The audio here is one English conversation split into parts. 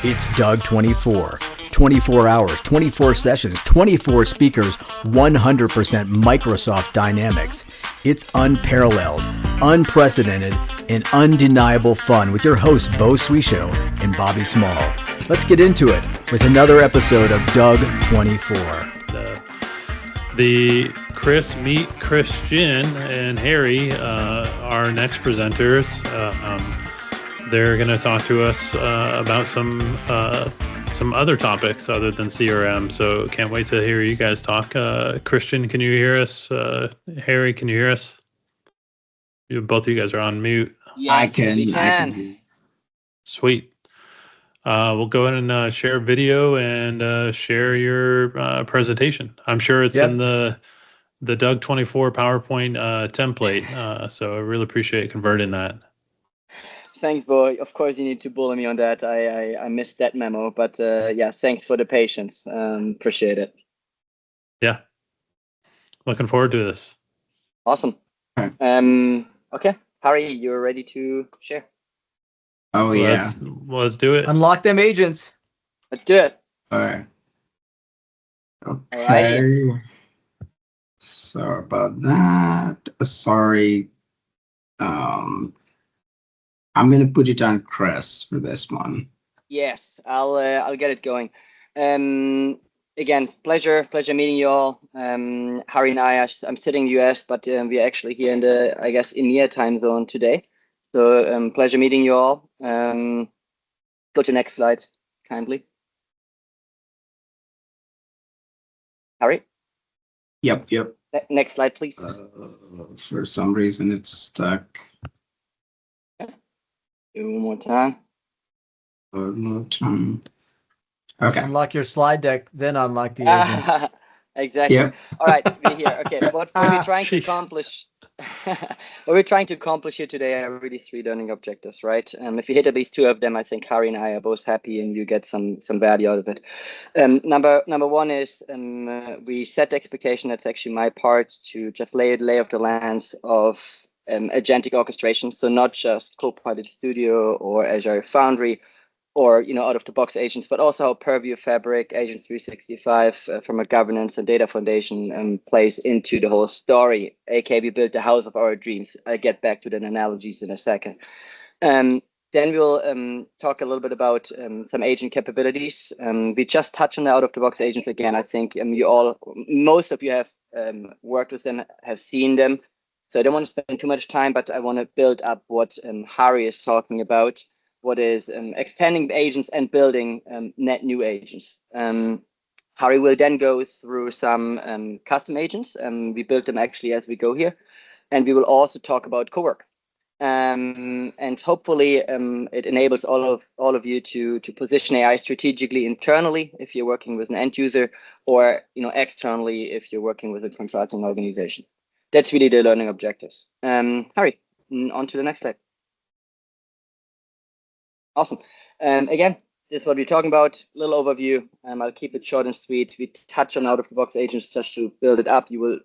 It's DUG24. 24 hours, 24 sessions, 24 speakers, 100% Microsoft Dynamics. It's unparalleled, unprecedented, and undeniable fun with your hosts Beau Schwieso and Bobby Small. Let's get into it with another episode of DUG24. The Chris meet Christian and Harry, our next presenters. They're going to talk to us about some other topics other than CRM. So can't wait to hear you guys talk. Christian, can you hear us? Harry, can you hear us? Both of you guys are on mute. Yes, I can. Sweet. We'll go ahead and share video and share your presentation. I'm sure it's in the DUG24 PowerPoint template. So I really appreciate converting that. Thanks, Beau. Of course, you need to bully me on that. I missed that memo, but yeah, thanks for the patience. Appreciate it. Yeah. Looking forward to this. Awesome. Okay, Harry, you're ready to share. Oh, yeah. Let's do it. Unlock them agents. Let's do it. All right. Okay. Alrighty. Sorry about that. Sorry. I'm going to put it on Chris for this one. Yes, I'll get it going. Again, pleasure meeting you all. Harry and I'm sitting in the US, but we're actually here in the, I guess, EMEA time zone today. So pleasure meeting you all. Go to the next slide, kindly. Harry? Yep. Next slide, please. For some reason, it's stuck. Do one more time. One more time. Okay. Unlock your slide deck, then unlock the agents. Exactly. Yep. All right, we're here. Okay, what we're trying to accomplish. What we're trying to accomplish here today are really 3 learning objectives, right? If you hit at least 2 of them, I think Harry and I are both happy, and you get some value out of it. Number 1 is we set the expectation. That's actually my part to just lay of the lands of agentic orchestration. So not just Copilot Studio or Azure Foundry, or out of the box agents, but also how Purview, Fabric, Agent 365 from a governance and data foundation plays into the whole story. aka we built the house of our dreams. I'll get back to the analogies in a second. Then we'll talk a little bit about some agent capabilities. We just touched on the out of the box agents again. I think most of you have worked with them, have seen them. So I don't want to spend too much time, but I want to build up what Harry is talking about. What is extending agents and building net new agents. Harry will then go through some custom agents. We built them actually as we go here. And we will also talk about co-work. And hopefully it enables all of you to position AI strategically internally if you're working with an end user, or externally if you're working with a consulting organization. That's really the learning objectives. Harry, on to the next slide. Awesome. Again, this is what we're talking about. Little overview. I'll keep it short and sweet. We touch on out-of-the-box agents just to build it up. You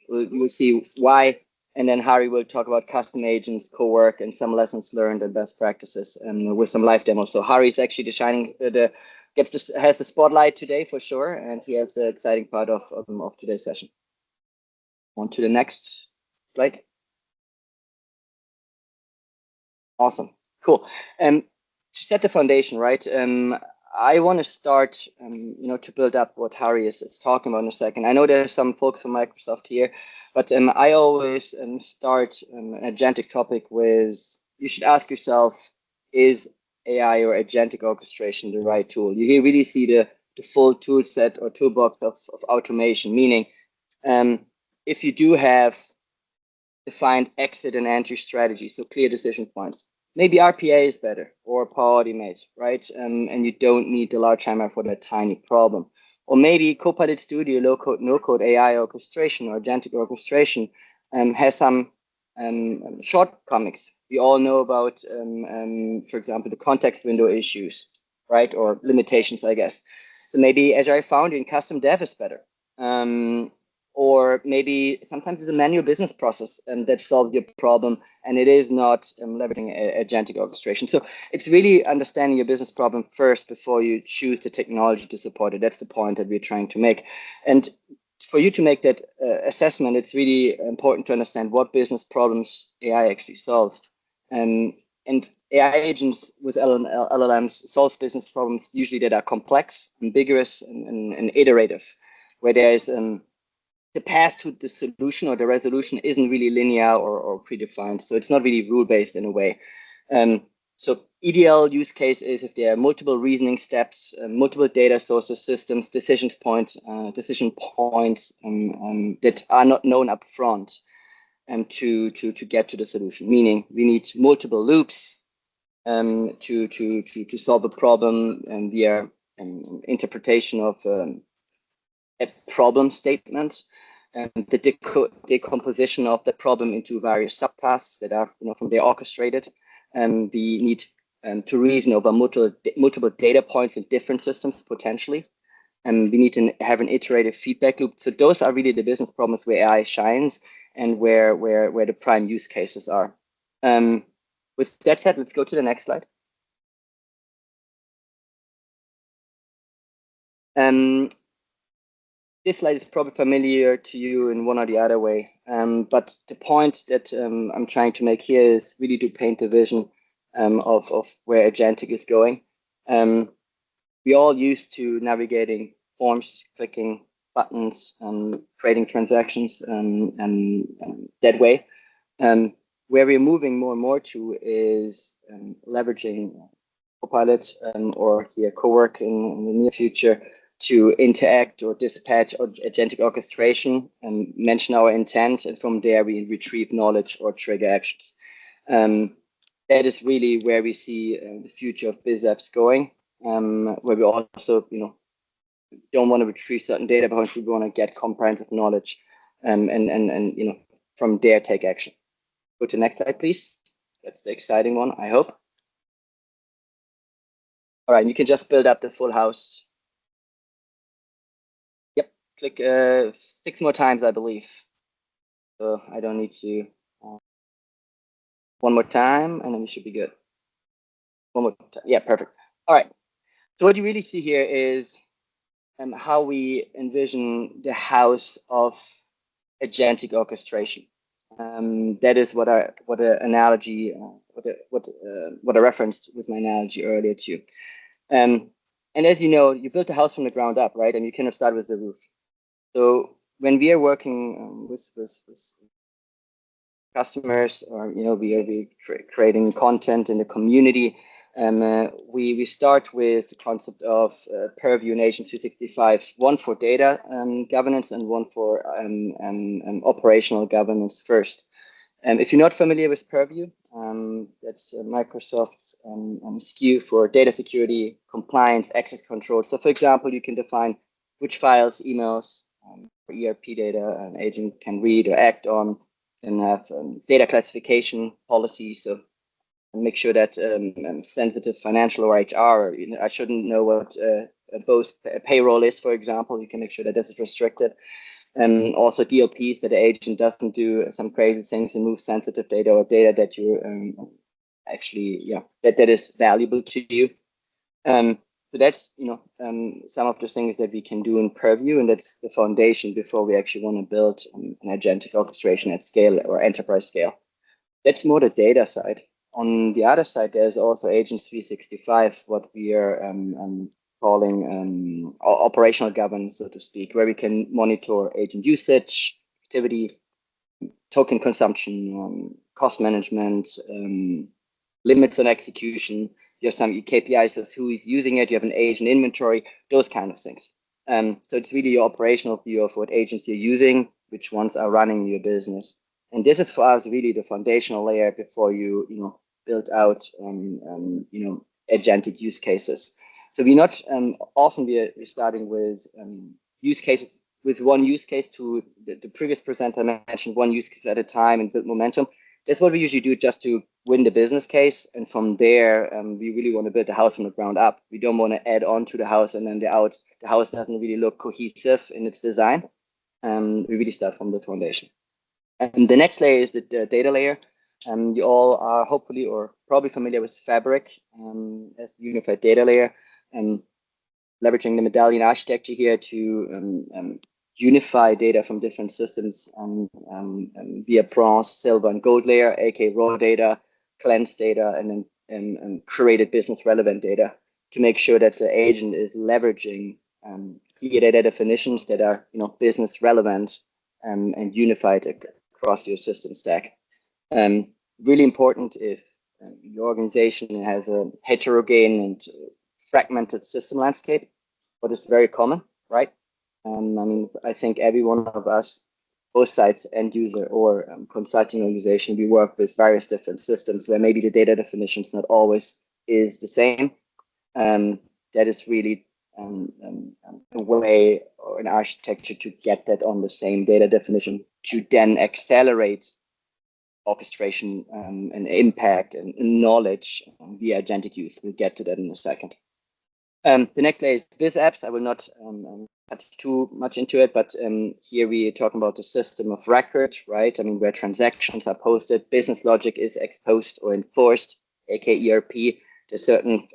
will see why, and then Harry will talk about custom agents, co-work, and some lessons learned and best practices, and with some live demos. So Harry is actually has the spotlight today for sure, and he has the exciting part of today's session. On to the next slide. Awesome. Cool. To set the foundation, right? I want to start, to build up what Harry is talking about in a second. I know there's some folks from Microsoft here, but I always start an agentic topic with, you should ask yourself, is AI or agentic orchestration the right tool? You really see the full tool set or toolbox of automation, meaning if you do have defined exit and entry strategies, so clear decision points, maybe RPA is better, or Power Automate, right? And you don't need the large hammer for that tiny problem. Or maybe Copilot Studio, low-code, no-code AI orchestration or agentic orchestration has some shortcomings. We all know about, for example, the context window issues, right? Or limitations, I guess. So maybe Azure Foundry and custom dev is better. or maybe sometimes it's a manual business process that solves your problem, and it is not leveraging agentic orchestration. So it's really understanding your business problem first before you choose the technology to support it. That's the point that we're trying to make. And for you to make that assessment, it's really important to understand what business problems AI actually solves. And AI agents with LLMs solve business problems usually that are complex, ambiguous, and iterative, where there is the path to the solution or the resolution isn't really linear or predefined. So it's not really rule-based in a way. So ideal use case is if there are multiple reasoning steps, multiple data sources, systems, decision points that are not known up front to get to the solution. Meaning we need multiple loops to solve a problem via interpretation of a problem statement, and the decomposition of the problem into various subtasks that are from there orchestrated. We need to reason over multiple data points in different systems potentially. And we need to have an iterative feedback loop. So those are really the business problems where AI shines and where the prime use cases are. With that said, let's go to the next slide. This slide is probably familiar to you in one or the other way, but the point that I'm trying to make here is really to paint a vision of where Agentic is going. We all used to navigating forms, clicking buttons, creating transactions, and that way. Where we're moving more and more to is leveraging Copilot or here Cowork in the near future to interact or dispatch or agentic orchestration and mention our intent, and from there we retrieve knowledge or trigger actions. That is really where we see the future of biz apps going, where we also don't want to retrieve certain data points, we want to get comprehensive knowledge and from there take action. Go to the next slide, please. That's the exciting one, I hope. All right, you can just build up the full house. Click 6 more times, I believe. So I don't need to. One more time, and then we should be good. One more time. Yeah, perfect. All right. So what you really see here is how we envision the house of agentic orchestration. That is what I referenced with my analogy earlier too. And as you know, you built the house from the ground up, right? And you cannot start with the roof. So when we are working with customers, or we are creating content in the community, we start with the concept of Purview and Agent 365, one for data governance and one for operational governance first. If you're not familiar with Purview, that's Microsoft's SKU for data security, compliance, access control. So for example, you can define which files, emails, for ERP data an agent can read or act on, and have data classification policies. So make sure that sensitive financial or HR, I shouldn't know what both payroll is, for example. You can make sure that this is restricted. Also DLPs, that the agent doesn't do some crazy things and move sensitive data or data that you that is valuable to you. So that's some of the things that we can do in Purview, and that's the foundation before we actually want to build an agentic orchestration at scale or enterprise scale. That's more the data side. On the other side, there's also Agent 365, what we are calling operational governance, so to speak, where we can monitor agent usage, activity, token consumption, cost management, limits on execution. You have some KPIs as who is using it. You have an agent inventory, those kind of things. So it's really your operational view of what agents you're using, which ones are running your business. And this is for us really the foundational layer before you build out agentic use cases. So we're not often we're starting with use cases with one use case to the previous presenter mentioned one use case at a time and build momentum. That's what we usually do just to win the business case. And from there, we really want to build the house from the ground up. We don't want to add on to the house and then the house doesn't really look cohesive in its design. We really start from the foundation. And the next layer is the data layer. You all are hopefully or probably familiar with Fabric as the unified data layer, and leveraging the medallion architecture here to unify data from different systems via bronze, silver, and gold layer, aka raw data, cleansed data, and then curated business relevant data to make sure that the agent is leveraging clear data definitions that are business relevant and unified across your system stack. Really important if your organization has a heterogeneous and fragmented system landscape, but it's very common, right? I mean, I think every one of us, both sides, end user or consulting organization, we work with various different systems where maybe the data definitions not always is the same. That is really a way or an architecture to get that on the same data definition to then accelerate orchestration and impact and knowledge via agentic use. We'll get to that in a second. The next layer is biz apps. I will not touch too much into it, but here we are talking about the system of record, right? I mean, where transactions are posted, business logic is exposed or enforced, aka ERP. There's certain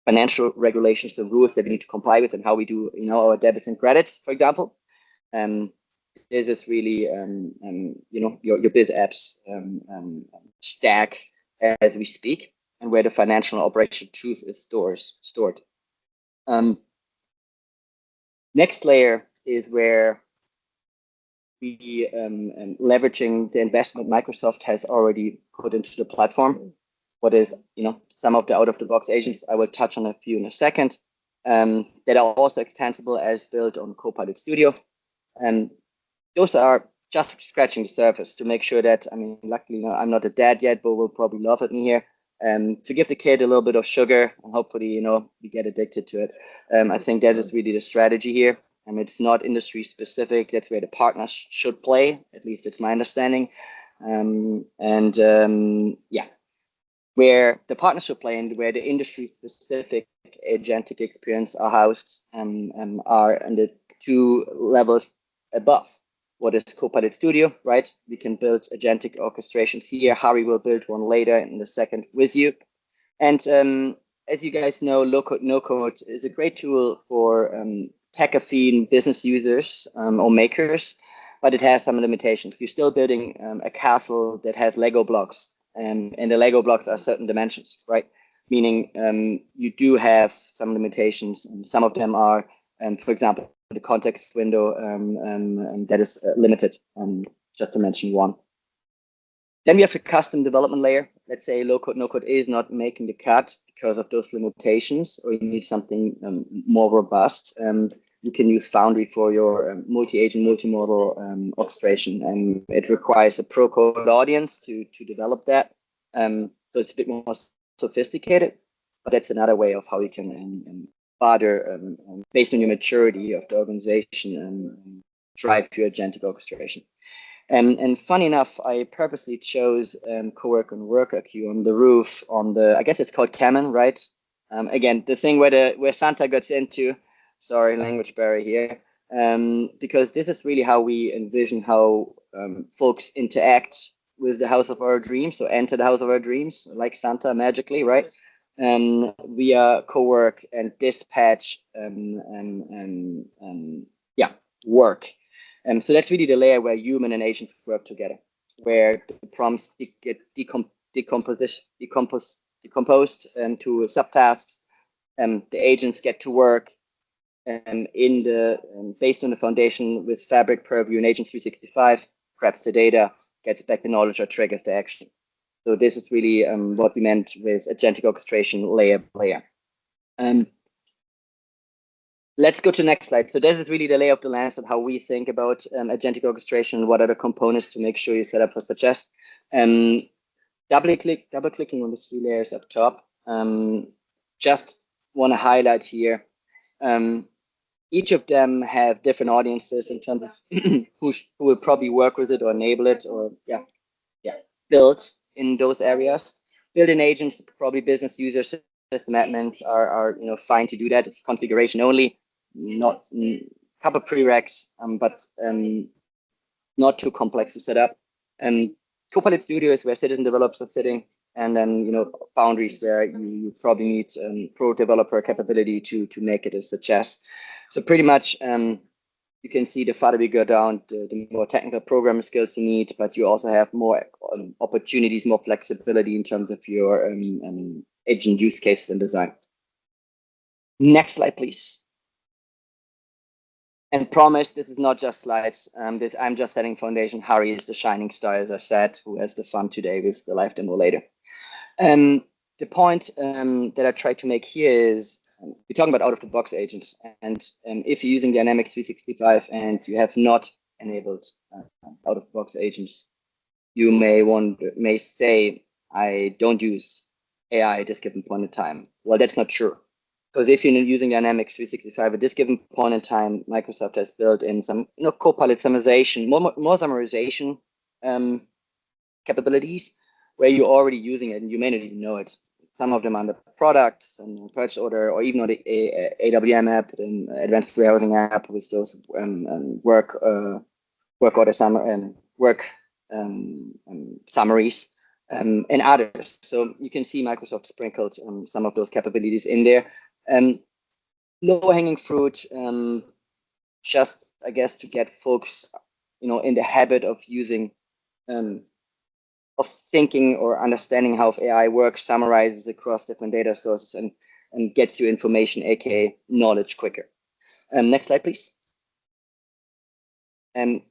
financial regulations and rules that we need to comply with, and how we do, our debits and credits, for example. This is really, your biz apps stack as we speak, and where the financial and operational truth is stored. Next layer is where we leveraging the investment Microsoft has already put into the platform. What is, some of the out-of-the-box agents, I will touch on a few in a second, that are also extensible as built on Copilot Studio. Those are just scratching the surface to make sure that, I mean, luckily, I'm not a dad yet, but will probably laugh at me here. To give the kid a little bit of sugar and hopefully, we get addicted to it. I think that is really the strategy here. It's not industry specific. That's where the partners should play. At least it's my understanding. Where the partners should play and where the industry specific agentic experience are housed are in the two levels above. What is Copilot Studio, right? We can build agentic orchestrations here. Harry will build one later in the second with you. And as you guys know, low-code, no-code is a great tool for tech-affine business users or makers, but it has some limitations. You're still building a castle that has Lego blocks, and the Lego blocks are certain dimensions, right? Meaning you do have some limitations, and some of them are, for example, the context window that is limited, just to mention one. Then we have the custom development layer. Let's say low-code, no-code is not making the cut because of those limitations, or you need something more robust. You can use Foundry for your multi-agent, multimodal orchestration, and it requires a pro-code audience to develop that. So it's a bit more sophisticated, but that's another way of how you can further, based on your maturity of the organization, and drive to agentic orchestration. And funny enough, I purposely chose Cowork and Worker queue on the roof on the, I guess it's called Canon, right? Again, the thing where Santa gets into, sorry, language barrier here, because this is really how we envision how folks interact with the house of our dreams, so enter the house of our dreams, like Santa magically, right? Via Cowork and dispatch work. So that's really the layer where human and agents work together, where the prompts get decomposed to subtasks, the agents get to work based on the foundation with Fabric, Purview, and Agents 365, grabs the data, gets back the knowledge, or triggers the action. So this is really what we meant with agentic orchestration layer by layer. Let's go to the next slide. So this is really the lay of the land of how we think about agentic orchestration. What are the components to make sure you set up for suggest? Double-clicking on the three layers up top. Just want to highlight here. Each of them have different audiences in terms of who will probably work with it or enable it or build in those areas. Built-in agents, probably business users, system admins are fine to do that. It's configuration only, not couple prereqs, but not too complex to set up. Copilot Studio is where citizen developers are sitting, and then Foundries where you probably need pro developer capability to make it a success. So pretty much you can see the farther we go down, the more technical programming skills you need, but you also have more opportunities, more flexibility in terms of your agent use cases and design. Next slide, please. And promise, this is not just slides. I'm just setting foundation. Harry is the shining star, as I said, who has the fun today with the live demo later. The point that I try to make here is we're talking about out-of-the-box agents. And if you're using Dynamics 365 and you have not enabled out-of-the-box agents, you may say, I don't use AI at this given point in time. Well, that's not true. Because if you're using Dynamics 365 at this given point in time, Microsoft has built in some Copilot summarization, more summarization capabilities where you're already using it and you may not even know it. Some of them are the products and purchase order, or even on the AWM app and advanced warehousing app with those work order summaries and others. So you can see Microsoft sprinkled some of those capabilities in there. Low-hanging fruit, just I guess to get folks, in the habit of using, of thinking or understanding how AI works, summarizes across different data sources and gets you information, aka knowledge, quicker. Next slide, please. Sorry,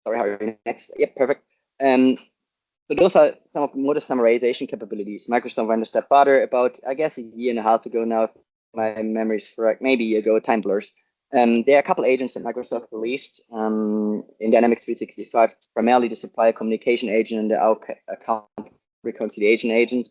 Harry. Next. Yep, perfect. So those are some of the more summarization capabilities. Microsoft went a step further about, I guess, a year and a half ago now, if my memory is correct, maybe a year ago, time blurs. There are a couple agents that Microsoft released in Dynamics 365, primarily the supplier communication agent and the account reconciliation agent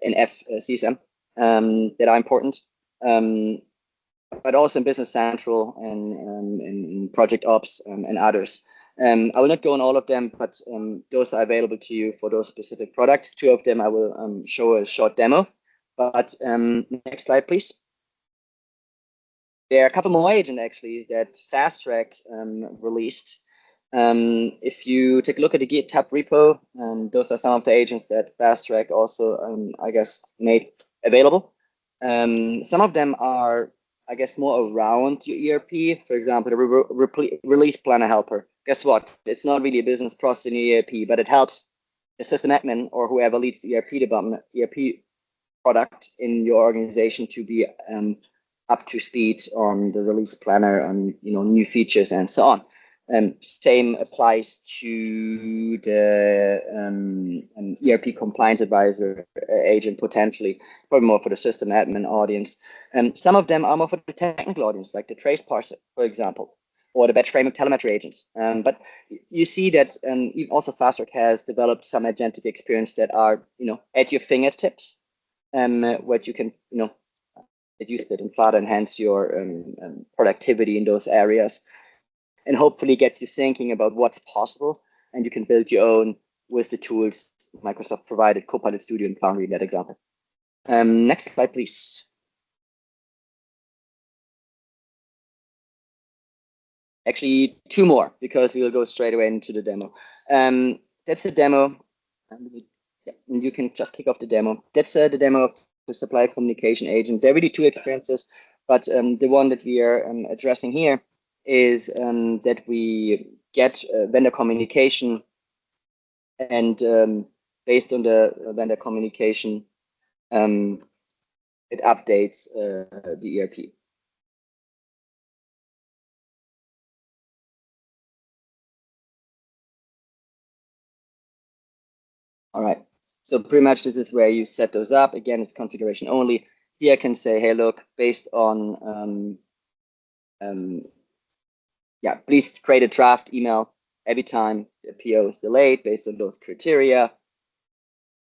in FCSM that are important, but also in Business Central and in Project Ops and others. I will not go on all of them, but those are available to you for those specific products. Two of them I will show a short demo. But next slide, please. There are a couple more agents actually that Fast Track released. If you take a look at the GitHub repo, those are some of the agents that Fast Track also, I guess, made available. Some of them are, I guess, more around your ERP. For example, the release planner helper. Guess what? It's not really a business process in your ERP, but it helps the system admin or whoever leads the ERP department, ERP product in your organization to be up to speed on the release planner and new features and so on. Same applies to the ERP compliance advisor agent, potentially, probably more for the system admin audience. Some of them are more for the technical audience, like the trace parser, for example, or the batch framework telemetry agents. But you see that even also FastTrack has developed some agentic experience that are at your fingertips, what you can use it and further enhance your productivity in those areas, and hopefully gets you thinking about what's possible, and you can build your own with the tools Microsoft provided, Copilot Studio and Foundry in that example. Next slide, please. Actually, two more, because we will go straight away into the demo. That's the demo. You can just kick off the demo. That's the demo of the supplier communication agent. There are really two experiences, but the one that we are addressing here is that we get vendor communication, and based on the vendor communication, it updates the ERP. All right, so pretty much this is where you set those up. Again, it's configuration only. Here I can say, hey, look, based on, please create a draft email every time the PO is delayed based on those criteria.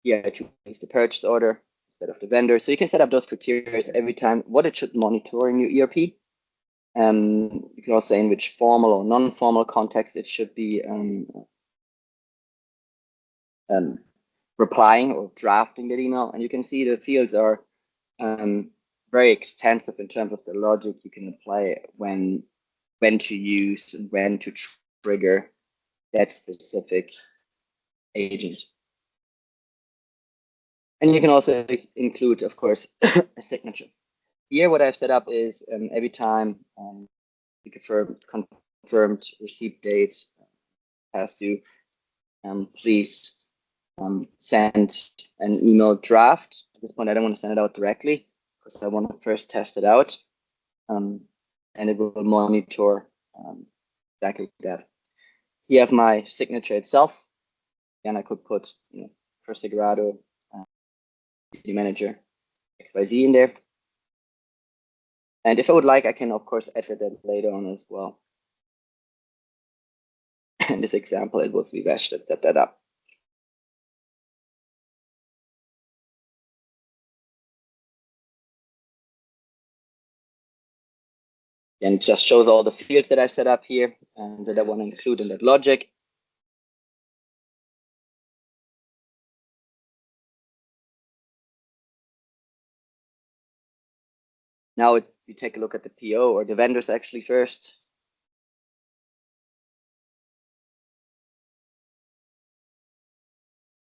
Here I choose the purchase order instead of the vendor. So you can set up those criteria every time, what it should monitor in your ERP. You can also say in which formal or non-formal context it should be replying or drafting that email. And you can see the fields are very extensive in terms of the logic you can apply when to use and when to trigger that specific agent. And you can also include, of course, a signature. Here, what I've set up is every time you confirmed receipt date past due, please send an email draft. At this point, I don't want to send it out directly because I want to first test it out, and it will monitor exactly that. Here I have my signature itself, and I could put, for Segurado, manager XYZ in there. And if I would like, I can, of course, edit that later on as well. In this example, it was Vivesh that set that up. And it just shows all the fields that I've set up here and that I want to include in that logic. Now we take a look at the PO or the vendors actually first.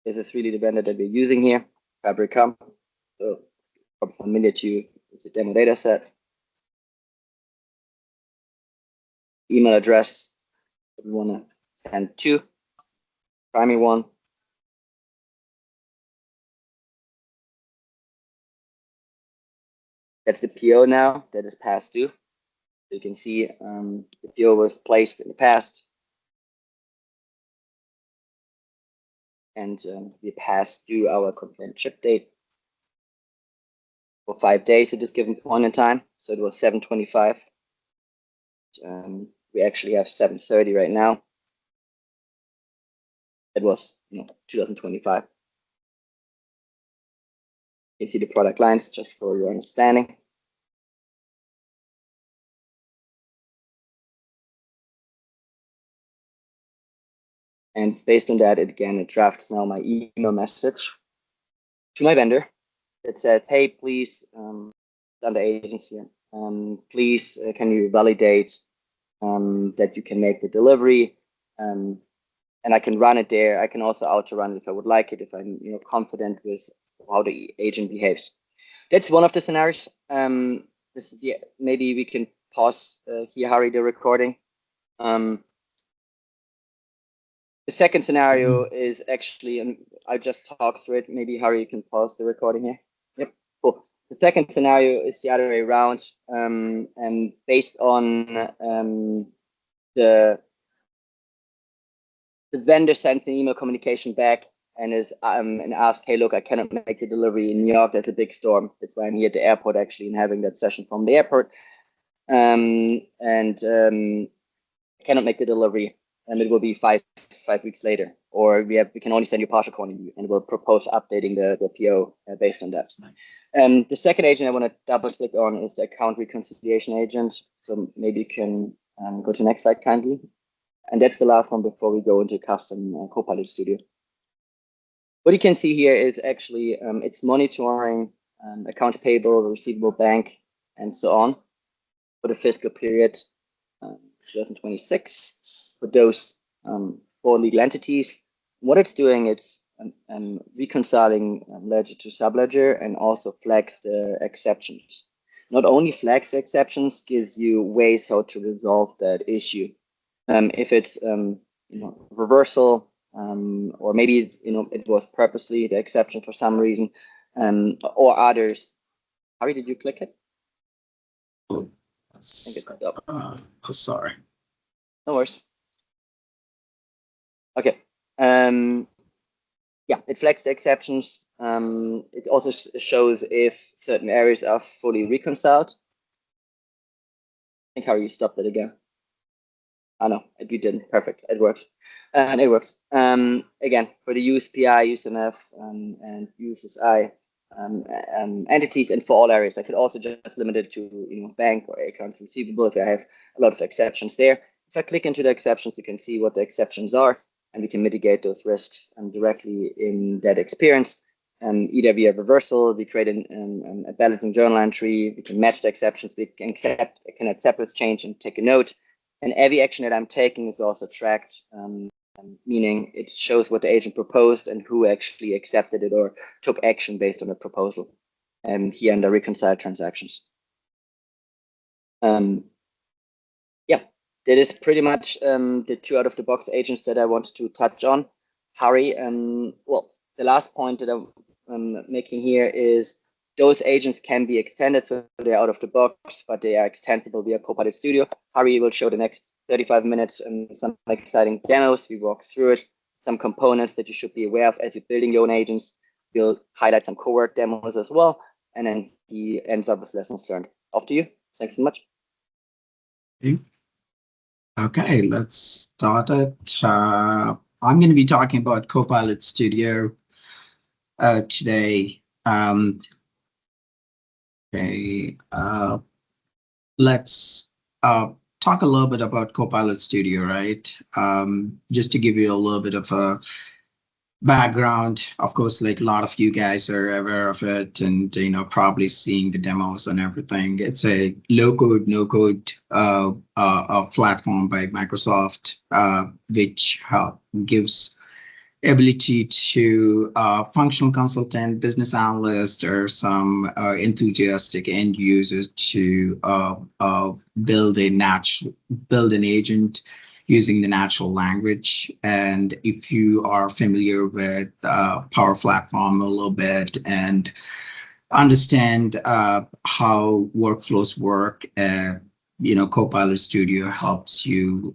This is really the vendor that we're using here, Fabricam. So probably familiar to you, it's a demo data set. Email address that we want to send to, primary one. That's the PO now that is past due. So you can see the PO was placed in the past. And we passed due our complaint ship date for 5 days at this given point in time. So it was 7/25. We actually have 7/30 right now. It was 2025. You see the product lines just for your understanding. And based on that, it drafts now my email message to my vendor that says, hey, please, under agents here, please, can you validate that you can make the delivery? And I can run it there. I can also auto run it if I would like it, if I'm confident with how the agent behaves. That's one of the scenarios. Maybe we can pause here, Harry, the recording. The second scenario is actually, and I just talked through it. Maybe Harry, you can pause the recording here. Yep, cool. The second scenario is the other way around, and based on the vendor sends an email communication back and asks, hey, look, I cannot make the delivery in New York. There's a big storm. That's why I'm here at the airport actually and having that session from the airport. I cannot make the delivery, and it will be five weeks later. Or we can only send you partial quantity, and we'll propose updating the PO based on that. The second agent I want to double click on is the account reconciliation agent. So maybe you can go to the next slide kindly. And that's the last one before we go into custom Copilot Studio. What you can see here is actually it's monitoring accounts payable, receivable, bank, and so on for the fiscal period 2026 for those 4 legal entities. What it's doing, it's reconciling ledger to subledger and also flags the exceptions. Not only flags the exceptions, gives you ways how to resolve that issue. If it's reversal, or maybe it was purposely the exception for some reason, or others. Harry, did you click it? Sorry. No worries. Okay. Yeah, it flags the exceptions. It also shows if certain areas are fully reconciled. I think Harry, you stopped it again. Oh no, you didn't. Perfect. It works. And it works. Again, for the USPI, USMF, and USSI entities, and for all areas, I could also just limit it to bank or accounts receivable if I have a lot of exceptions there. If I click into the exceptions, you can see what the exceptions are, and we can mitigate those risks directly in that experience. either via reversal, we create a balancing journal entry, we can match the exceptions, we can accept this change and take a note. And every action that I'm taking is also tracked, meaning it shows what the agent proposed and who actually accepted it or took action based on the proposal. Here under reconciled transactions. Yeah, that is pretty much the 2 out of the box agents that I wanted to touch on. Harry, well, the last point that I'm making here is those agents can be extended, so they're out of the box, but they are extensible via Copilot Studio. Harry will show the next 35 minutes and some exciting demos. We walk through it, some components that you should be aware of as you're building your own agents. We'll highlight some co-work demos as well, and then he ends up with lessons learned. Off to you. Thanks so much. Okay, let's start it. I'm going to be talking about Copilot Studio today. Let's talk a little bit about Copilot Studio, right? Just to give you a little bit of a background. Of course, like a lot of you guys are aware of it and, probably seeing the demos and everything. It's a low-code, no-code platform by Microsoft, which gives ability to functional consultant, business analyst, or some enthusiastic end users to build an agent using the natural language. And if you are familiar with Power Platform a little bit and understand how workflows work, Copilot Studio helps you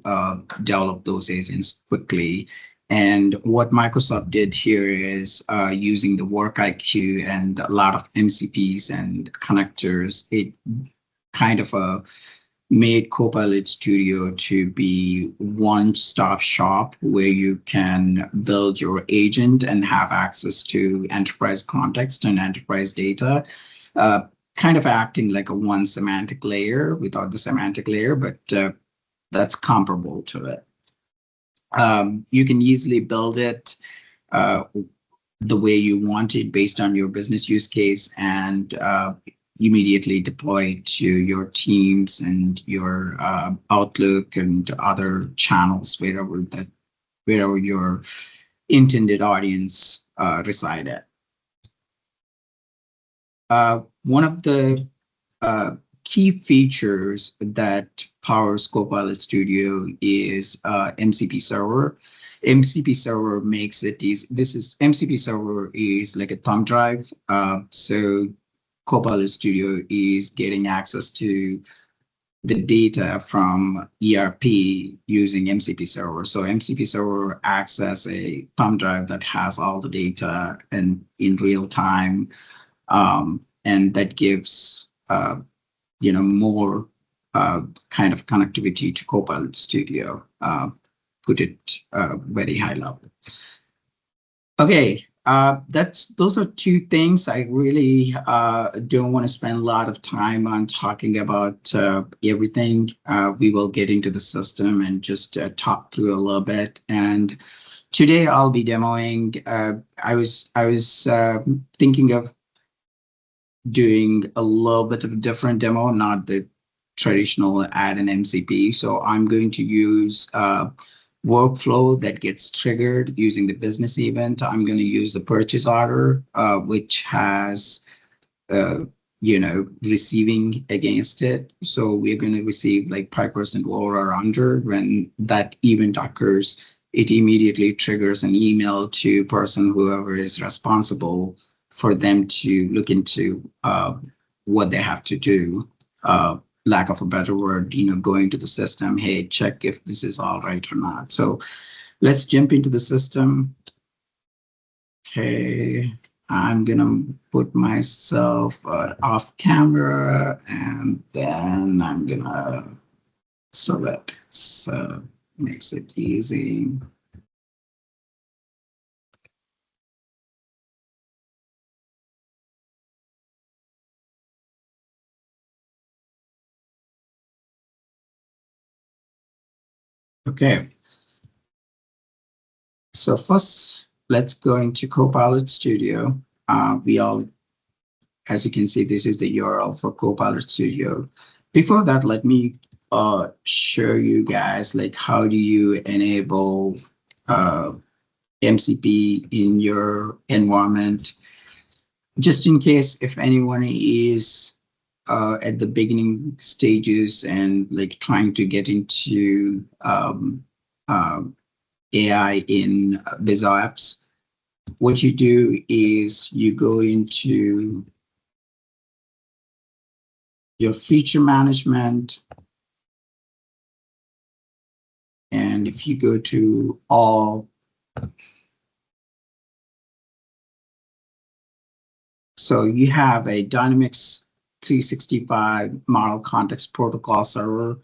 develop those agents quickly. And what Microsoft did here is using the Work IQ and a lot of MCPs and connectors, it kind of made Copilot Studio to be one-stop shop where you can build your agent and have access to enterprise context and enterprise data, kind of acting like a one semantic layer without the semantic layer, but that's comparable to it. You can easily build it the way you want it based on your business use case and immediately deploy to your teams and your Outlook and other channels wherever your intended audience reside at. One of the key features that powers Copilot Studio is MCP Server. MCP Server makes it easy. MCP Server is like a thumb drive. So Copilot Studio is getting access to the data from ERP using MCP Server. So MCP Server acts as a thumb drive that has all the data and in real time, and that gives more kind of connectivity to Copilot Studio. Put it very high level. Okay. Those are 2 things. I really don't want to spend a lot of time on talking about everything. We will get into the system and just talk through a little bit. And today I'll be demoing. I was thinking of doing a little bit of a different demo, not the traditional add an MCP. So I'm going to use workflow that gets triggered using the business event. I'm going to use the purchase order, which has, receiving against it. So we're going to receive like 5% over or under. When that event occurs, it immediately triggers an email to person, whoever is responsible, for them to look into what they have to do. Lack of a better word, going to the system, hey, check if this is all right or not. So let's jump into the system. Okay, I'm gonna put myself off camera and then I'm gonna select, so makes it easy. Okay, so first let's go into Copilot Studio. we all, as you can see, this is the URL for Copilot Studio. Before that, let me show you guys like how do you enable MCP in your environment, just in case if anyone is at the beginning stages and like trying to get into AI in Beau apps. What you do is you go into your feature management, and if you go to all, so you have a Dynamics 365 model context protocol server.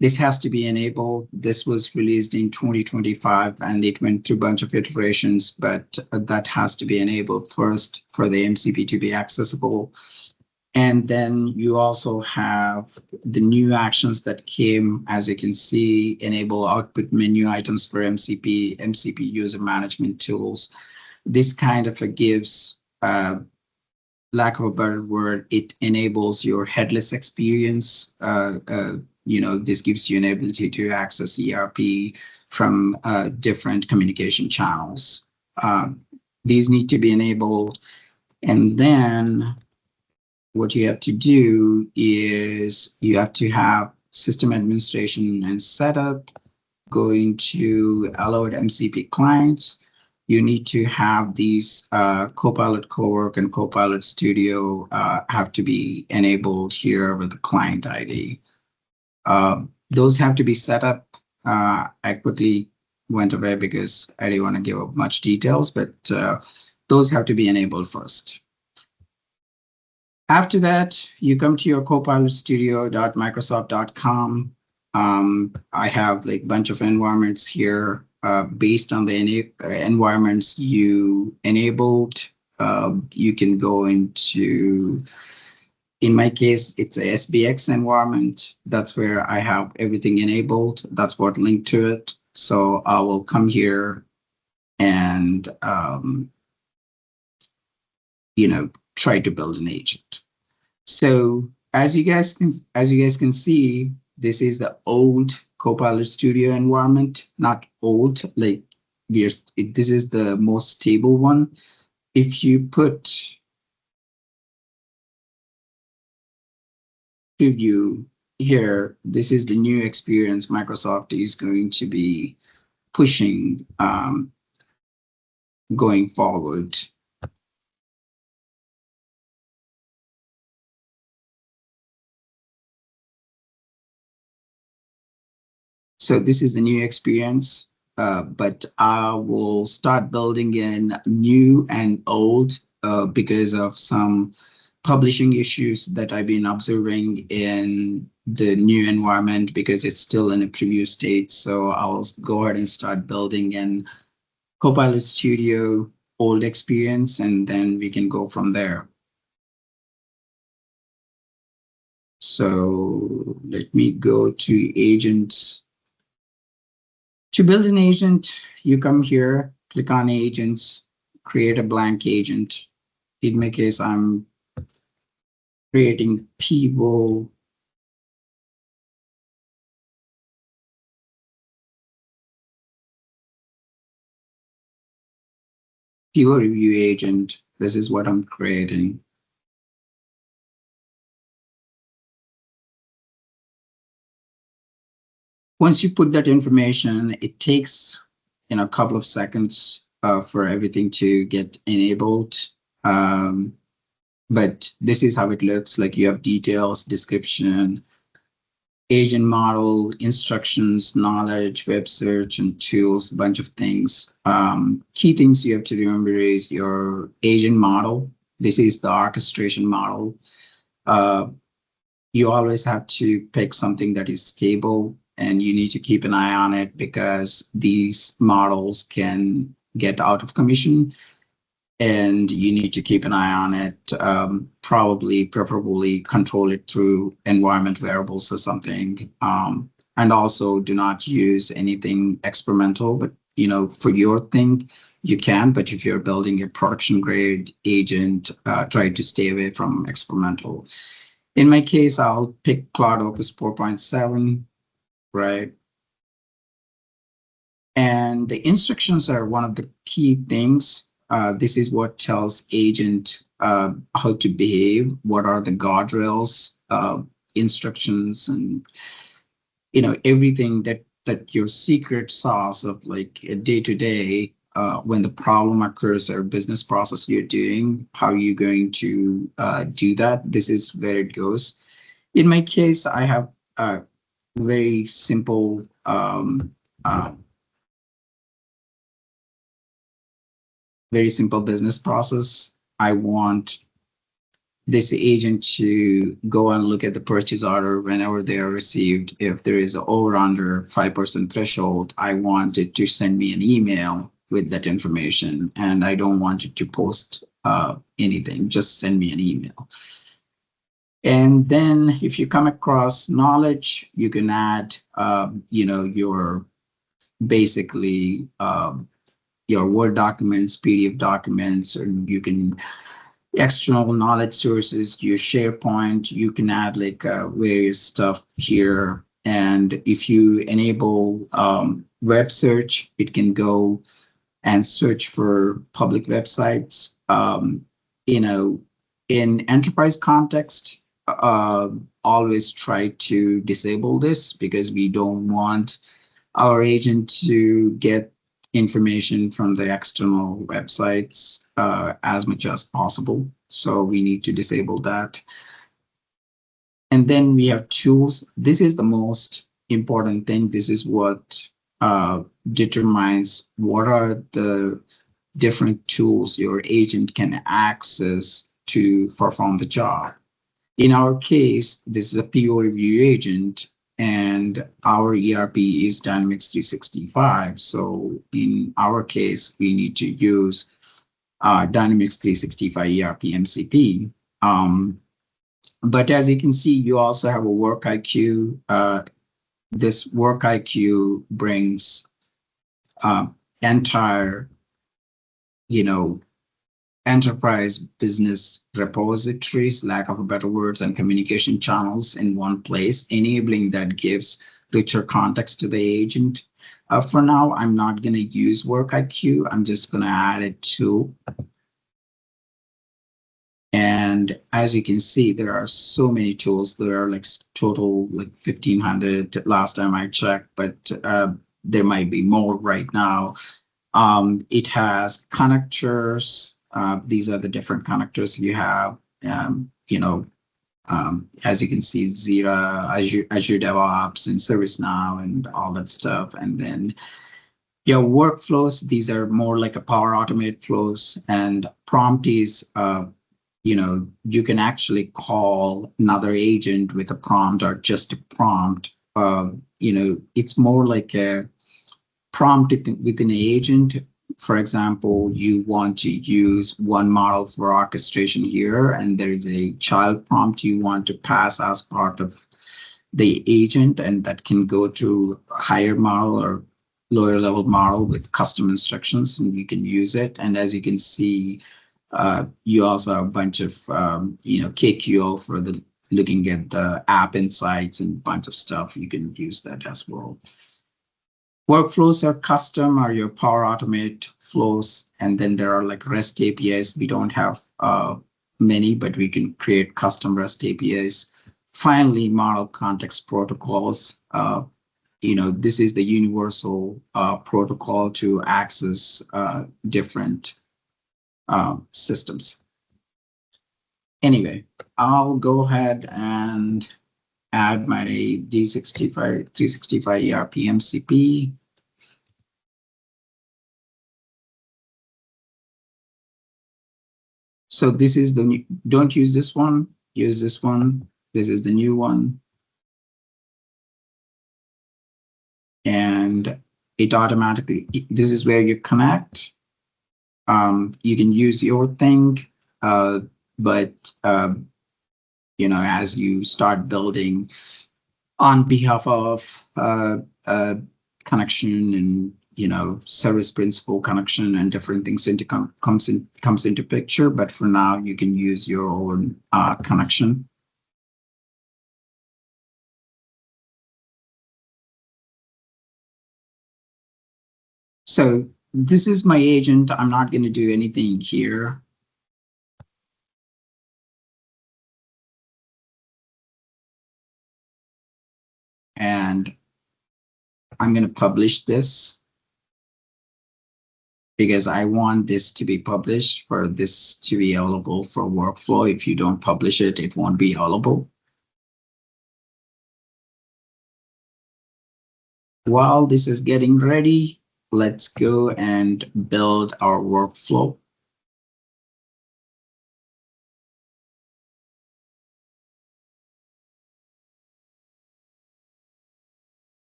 This has to be enabled. This was released in 2025 and it went through a bunch of iterations, but that has to be enabled first for the MCP to be accessible. And then you also have the new actions that came, as you can see, enable output menu items for MCP, MCP user management tools. This kind of gives, lack of a better word, it enables your headless experience. This gives you an ability to access ERP from different communication channels. These need to be enabled. And then what you have to do is you have to have system administration and setup, going to allowed MCP clients. You need to have these Copilot Cowork and Copilot Studio have to be enabled here with the client ID. Those have to be set up. I quickly went away because I didn't want to give up much details, but those have to be enabled first. After that, you come to your copilotstudio.microsoft.com. I have like a bunch of environments here based on the environments you enabled. You can go into, in my case, it's a SBX environment. That's where I have everything enabled. That's what linked to it. So I will come here and, try to build an agent. So as you guys can see, this is the old Copilot Studio environment, not old, like this is the most stable one. If you put preview here, this is the new experience Microsoft is going to be pushing going forward. So this is the new experience, but I will start building in new and old because of some publishing issues that I've been observing in the new environment because it's still in a preview state. So I'll go ahead and start building in Copilot Studio old experience, and then we can go from there. So let me go to agents. To build an agent, you come here, click on agents, create a blank agent. In my case, I'm creating Beau. Beau review agent. This is what I'm creating. Once you put that information, it takes a couple of seconds for everything to get enabled. But this is how it looks like. You have details, description, agent model, instructions, knowledge, web search, and tools, a bunch of things. Key things you have to remember is your agent model. This is the orchestration model. You always have to pick something that is stable, and you need to keep an eye on it because these models can get out of commission, and you need to keep an eye on it. Preferably control it through environment variables or something. And also do not use anything experimental, but for your thing, you can, but if you're building a production grade agent, try to stay away from experimental. In my case, I'll pick Cloud Opus 4.7, right? And the instructions are one of the key things. This is what tells agent how to behave, what are the guardrails, instructions, and everything that your secret sauce of like a day-to-day when the problem occurs or business process you're doing, how are you going to do that? This is where it goes. In my case, I have a very simple business process. I want this agent to go and look at the purchase order whenever they are received. If there is over under 5% threshold, I want it to send me an email with that information, and I don't want it to post anything, just send me an email. And then if you come across knowledge, you can add, your basically your Word documents, PDF documents, and you can external knowledge sources, your SharePoint, you can add like various stuff here. And if you enable web search, it can go and search for public websites. In enterprise context, always try to disable this because we don't want our agent to get information from the external websites as much as possible. So we need to disable that. And then we have tools. This is the most important thing. This is what determines what are the different tools your agent can access to perform the job. In our case, this is a PO review agent, and our ERP is Dynamics 365. So in our case, we need to use Dynamics 365 ERP MCP. But as you can see, you also have a Work IQ. This Work IQ brings entire, enterprise business repositories, lack of better words, and communication channels in one place, enabling that gives richer context to the agent. For now, I'm not going to use Work IQ. I'm just going to add it to. And as you can see, there are so many tools. There are like total like 1,500 last time I checked, but there might be more right now. It has connectors. These are the different connectors you have. As you can see, Zira, Azure DevOps, and ServiceNow, and all that stuff. And then your workflows, these are more like a Power Automate flows, and prompt is, you can actually call another agent with a prompt or just a prompt. It's more like a prompt within an agent. For example, you want to use one model for orchestration here, and there is a child prompt you want to pass as part of the agent, and that can go to a higher model or lower level model with custom instructions, and you can use it. And as you can see, you also have a bunch of, KQL for the looking at the app insights and a bunch of stuff. You can use that as well. Workflows are custom or your Power Automate flows. And then there are like REST APIs. We don't have many, but we can create custom REST APIs. Finally, model context protocols. This is the universal protocol to access different systems. Anyway, I'll go ahead and add my D65 365 ERP MCP. So this is the new, don't use this one, use this one. This is the new one. And it automatically, this is where you connect. You can use your thing, but as you start building on behalf of connection and service principal connection and different things comes into picture. But for now, you can use your own connection. So this is my agent. I'm not going to do anything here. And I'm going to publish this because I want this to be published for this to be available for workflow. If you don't publish it, it won't be available. While this is getting ready, let's go and build our workflow.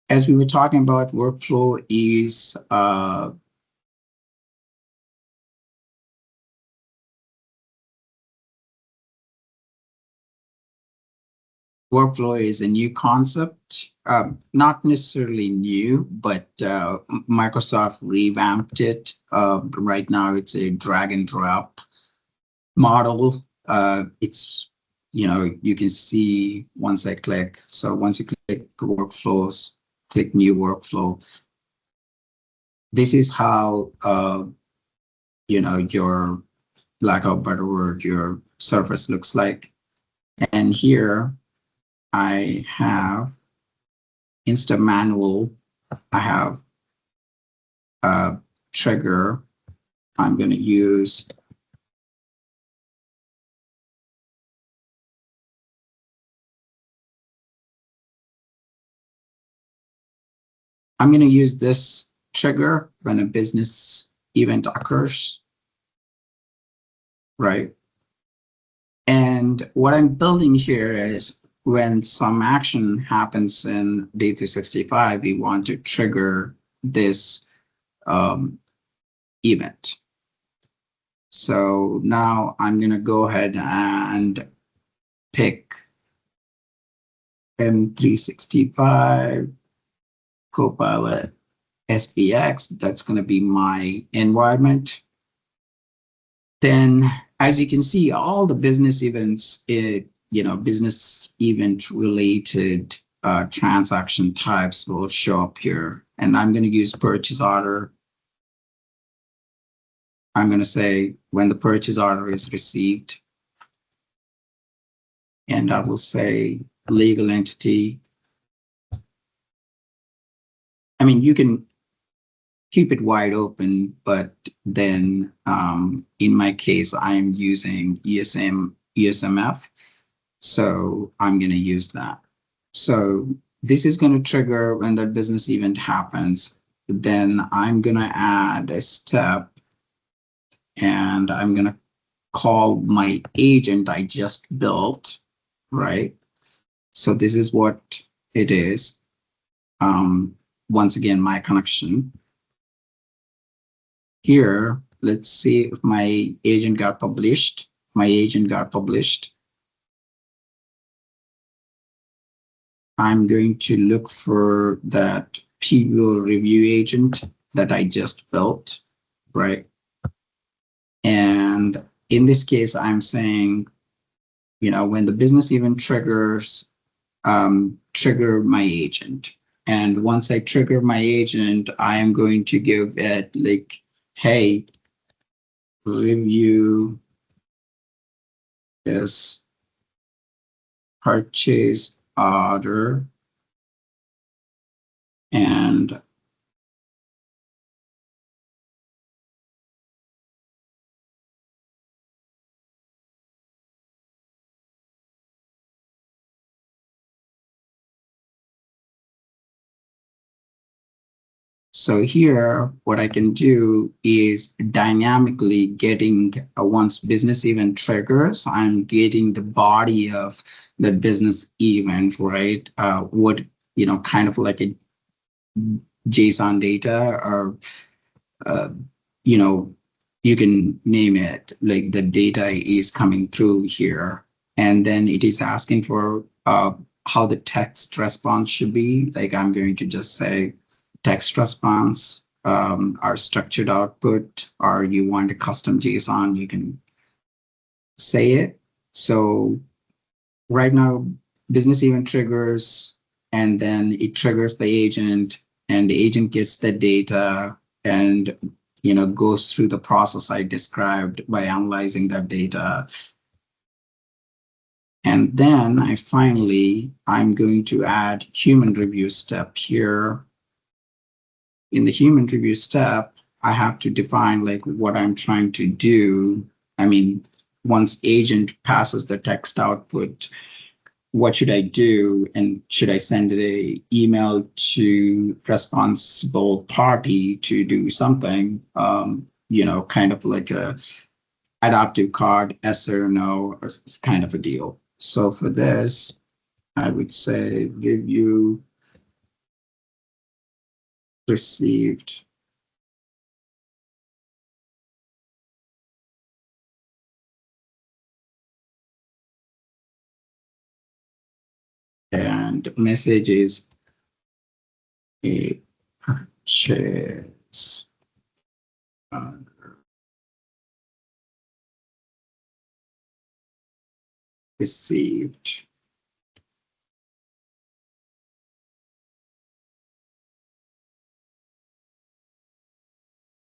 As we were talking about, workflow is a new concept, not necessarily new, but Microsoft revamped it. Right now, it's a drag and drop model. It's, you can see once I click. So once you click workflows, click new workflow. This is how, your, lack of a better word, your surface looks like. And here I have, instead of manual, I have a trigger. I'm going to use this trigger when a business event occurs, right? And what I'm building here is when some action happens in D365, we want to trigger this event. So now I'm going to go ahead and pick M365 Copilot SPX. That's going to be my environment. Then, as you can see, all the business events, business event related transaction types will show up here. And I'm going to use purchase order. I'm going to say when the purchase order is received. And I will say legal entity. I mean, you can keep it wide open, but then in my case, I'm using ESMF. So I'm going to use that. So this is going to trigger when that business event happens. Then I'm going to add a step and I'm going to call my agent I just built, right? So this is what it is. Once again, my connection. Here, let's see if my agent got published. My agent got published. I'm going to look for that PO review agent that I just built, right? And in this case, I'm saying, when the business event triggers, trigger my agent. And once I trigger my agent, I am going to give it like, hey, review this purchase order and so here, what I can do is dynamically getting once business event triggers, I'm getting the body of the business event, right? What, kind of like a JSON data or, you can name it, like the data is coming through here. And then it is asking for how the text response should be. Like I'm going to just say text response, our structured output, or you want a custom JSON, you can say it. So right now, business event triggers, and then it triggers the agent, and the agent gets the data and goes through the process I described by analyzing that data. And then I'm going to add human review step here. In the human review step, I have to define like what I'm trying to do. I mean, once agent passes the text output, what should I do? And should I send an email to responsible party to do something, kind of like a adaptive card, yes or no, or kind of a deal. So for this, I would say review received. And message is a purchase received.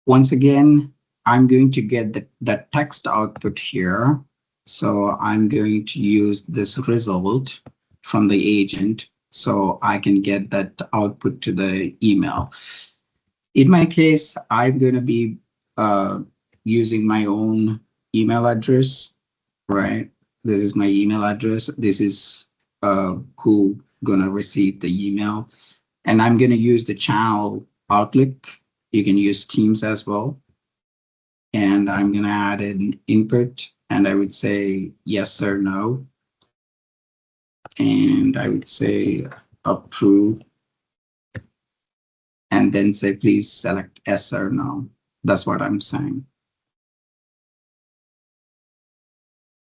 Once again, I'm going to get the text output here. So I'm going to use this result from the agent so I can get that output to the email. In my case, I'm going to be using my own email address, right? This is my email address. This is who gonna receive the email. And I'm gonna use the channel Outlook. You can use Teams as well. And I'm gonna add an input, and I would say yes or no. And I would say approve. And then say, please select yes or no. That's what I'm saying.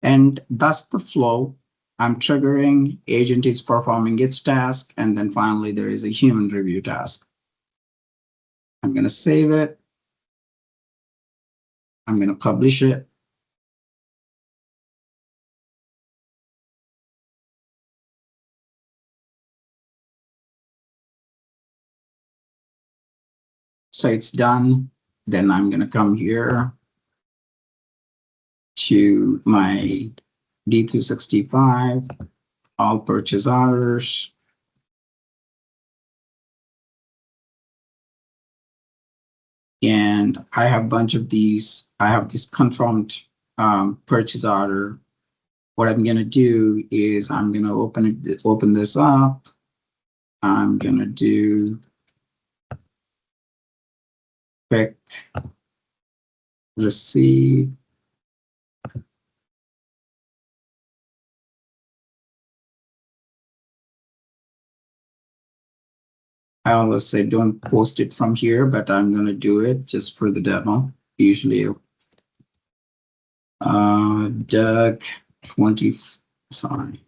And that's the flow. I'm triggering, agent is performing its task, and then finally there is a human review task. I'm going to save it. I'm going to publish it. So it's done. Then I'm going to come here to my D365, all purchase orders. And I have a bunch of these. I have this confirmed purchase order. What I'm going to do is I'm going to open this up. I'm going to do quick receive. I always say don't post it from here, but I'm going to do it just for the demo. Usually, DUG24, sorry.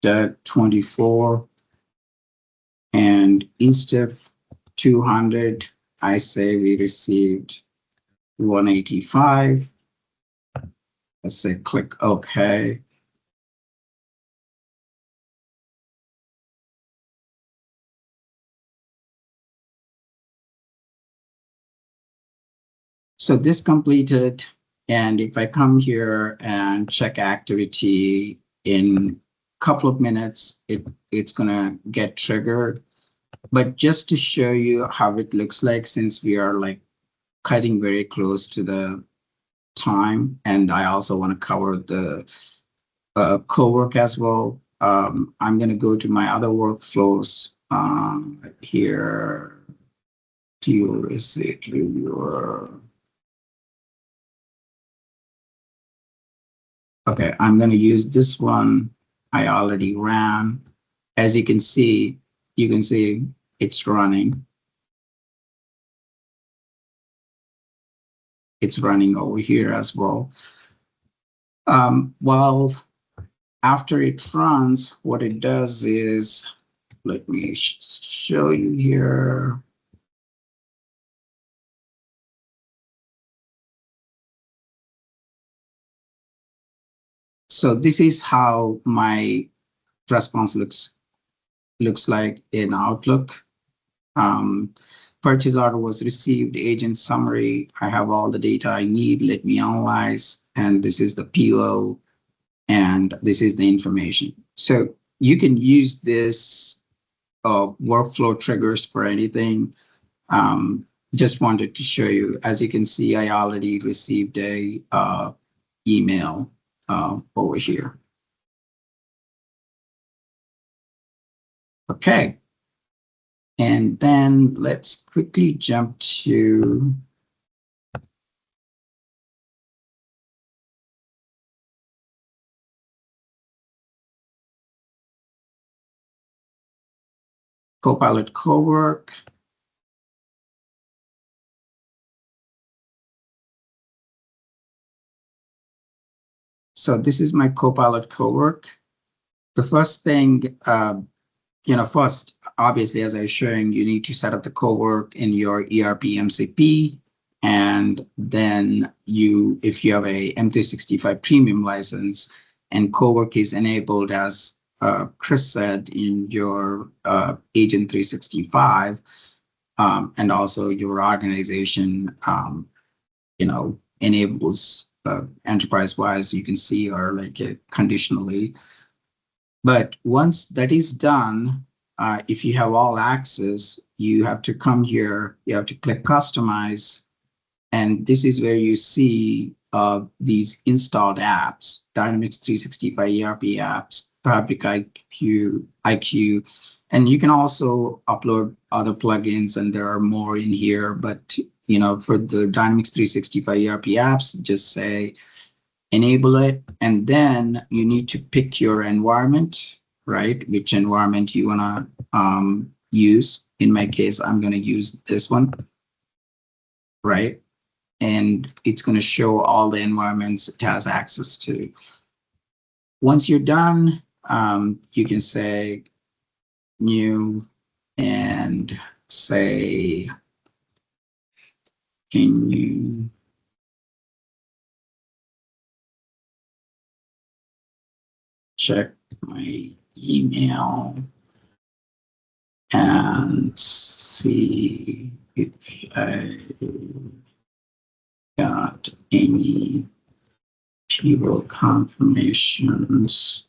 DUG24, and instead of 200, I say we received 185. Let's say click OK. So this completed, and if I come here and check activity in a couple of minutes, it's gonna get triggered. But just to show you how it looks like, since we are like cutting very close to the time, and I also want to cover the co-work as well. I'm gonna go to my other workflows here. Here is it, reviewer. Okay, I'm going to use this one. I already ran. As you can see it's running. it's running over here as well. Well, after it runs, what it does is, let me show you here. So this is how my response looks like in Outlook. Purchase order was received, agent summary. I have all the data I need. Let me analyze. And this is the PO. And this is the information. So you can use this workflow triggers for anything. Just wanted to show you. As you can see, I already received a email over here. Okay. And then let's quickly jump to Copilot Cowork. So this is my Copilot Cowork. The first thing, first, obviously, as I was showing, you need to set up the Cowork in your ERP MCP. And then if you have a M365 premium license and Cowork is enabled, as Chris said, in your Agent 365, and also your organization, enables enterprise-wise, you can see, or like conditionally. But once that is done, if you have all access, you have to come here, you have to click Customize, and this is where you see these installed apps, Dynamics 365 ERP apps, Fabric IQ, and you can also upload other plugins, and there are more in here. But for the Dynamics 365 ERP apps, just say enable it, and then you need to pick your environment, right? Which environment you wanna use. In my case, I'm gonna use this one, right? And it's gonna show all the environments it has access to. Once you're done, you can say new and say, can you check my email and see if I got any PO confirmations.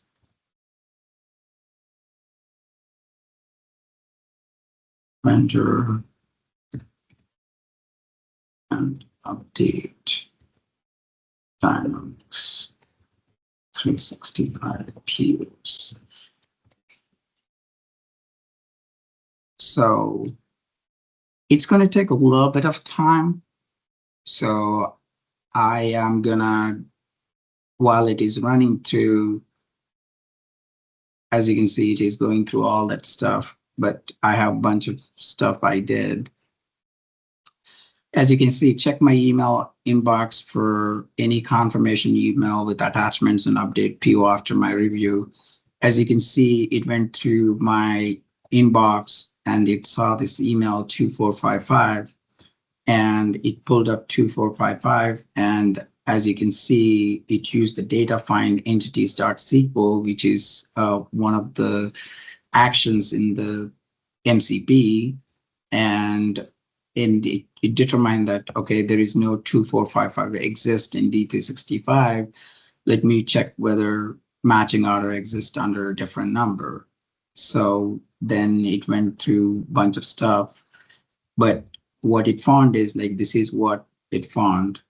Vendor and update Dynamics 365 POs. So it's going to take a little bit of time. So I am gonna, while it is running through, as you can see, it is going through all that stuff, but I have a bunch of stuff I did. As you can see, check my email inbox for any confirmation email with attachments and update PO after my review. As you can see, it went through my inbox and it saw this email 2455 and it pulled up 2455. And as you can see, it used the data find entities.sql, which is one of the actions in the MCP. And it determined that, okay, there is no 2455 exist in D365. Let me check whether matching order exists under a different number. So then it went through a bunch of stuff. But what it found is like, this is what it found.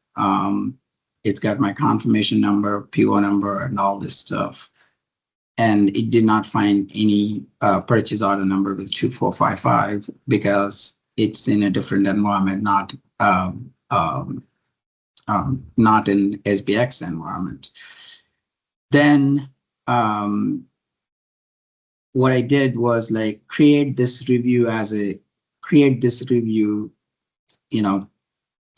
It's got my confirmation number, PO number, and all this stuff. And it did not find any purchase order number with 2455 because it's in a different environment, not in SBX environment. Then what I did was like create this review,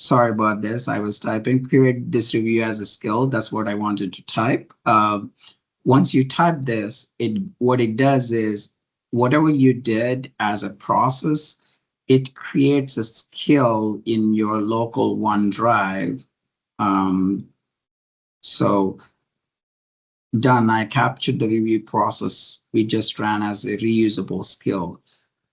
Sorry about this. I was typing. Create this review as a skill. That's what I wanted to type. Once you type this, what it does is whatever you did as a process, it creates a skill in your local OneDrive. So done. I captured the review process we just ran as a reusable skill.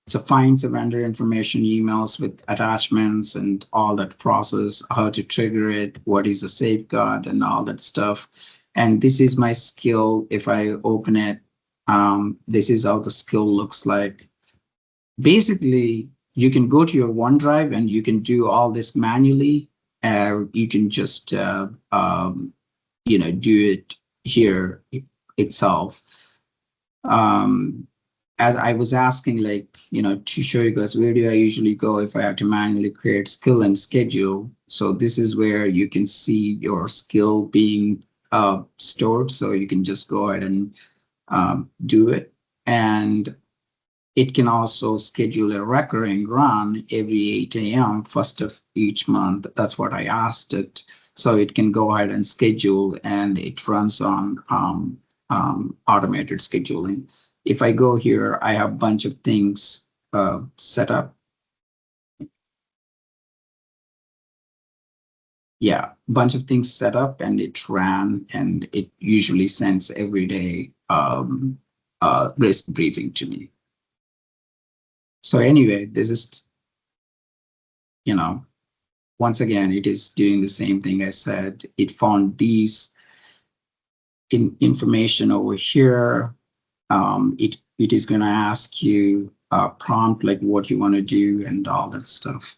So finds the vendor information emails with attachments and all that process, how to trigger it, what is the safeguard and all that stuff. And this is my skill. If I open it, this is how the skill looks like. Basically, you can go to your OneDrive and you can do all this manually. You can just, do it here itself. As I was asking, to show you guys, where do I usually go if I have to manually create skill and schedule? So this is where you can see your skill being stored. So you can just go ahead and do it. And it can also schedule a recurring run every 8 a.m. first of each month. That's what I asked it. So it can go ahead and schedule, and it runs on automated scheduling. If I go here, I have a bunch of things set up. Yeah, a bunch of things set up, and it ran, and it usually sends every day risk briefing to me. So anyway, this is, once again, it is doing the same thing I said. It found these information over here. It is going to ask you prompt like what you want to do and all that stuff.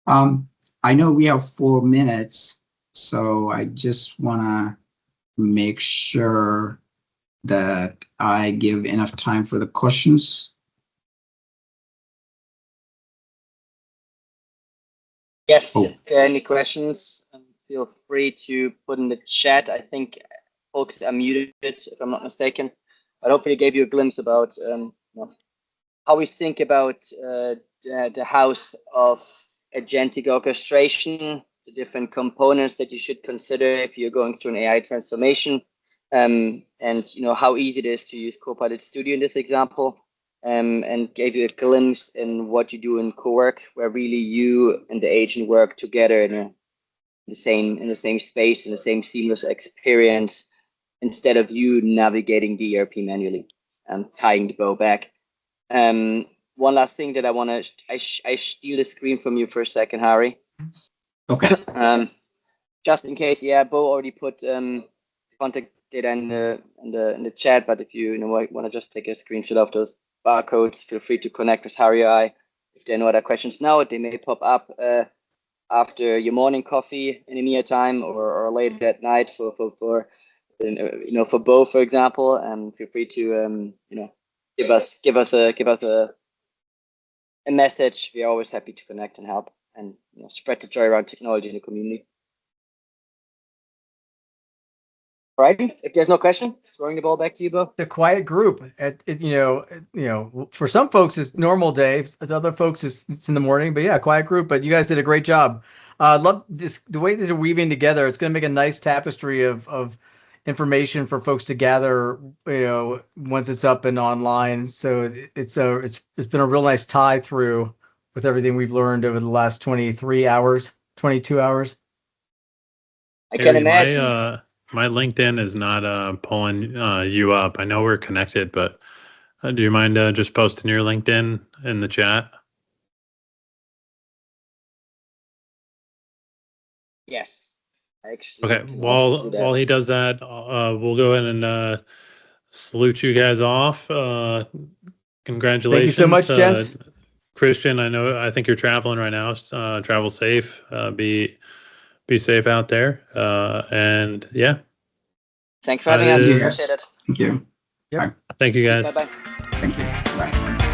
I know we have 4 minutes, so I just want to make sure that I give enough time for the questions. Yes, if there are any questions, feel free to put in the chat. I think folks are muted, if I'm not mistaken. But hopefully it gave you a glimpse about how we think about the house of agentic orchestration, the different components that you should consider if you're going through an AI transformation, and how easy it is to use Copilot Studio in this example. And gave you a glimpse in what you do in co-work, where really you and the agent work together in the same space, in the same seamless experience, instead of you navigating the ERP manually and tying the bow back. One last thing that I steal the screen from you for a second, Harry. Okay. Just in case, Beau already put contact data in the chat, but if you want to just take a screenshot of those barcodes, feel free to connect with Harry or I. If there are no other questions now, they may pop up after your morning coffee in EMEA time or late at night for Beau, for example. Feel free to give us a message. We are always happy to connect and help and spread the joy around technology in the community. All right. If there's no question, throwing the ball back to you, Beau. It's a quiet group. For some folks it's normal day. For other folks it's in the morning. But yeah, quiet group. But you guys did a great job. Love this, the way these are weaving together. It's going to make a nice tapestry of information for folks to gather. Once it's up and online. So it's been a real nice tie through with everything we've learned over the last 22 hours. I can imagine. My LinkedIn is not pulling you up. I know we're connected, but do you mind just posting your LinkedIn in the chat? Yes. Actually, okay. While he does that, we'll go ahead and salute you guys off. Congratulations. Thank you so much, gents. Christian, I think you're traveling right now. Travel safe. Be safe out there. And yeah. Thanks for having us. Yes. Appreciate it. Thank you. Yep. Thank you guys. Bye-bye. Thank you. Bye.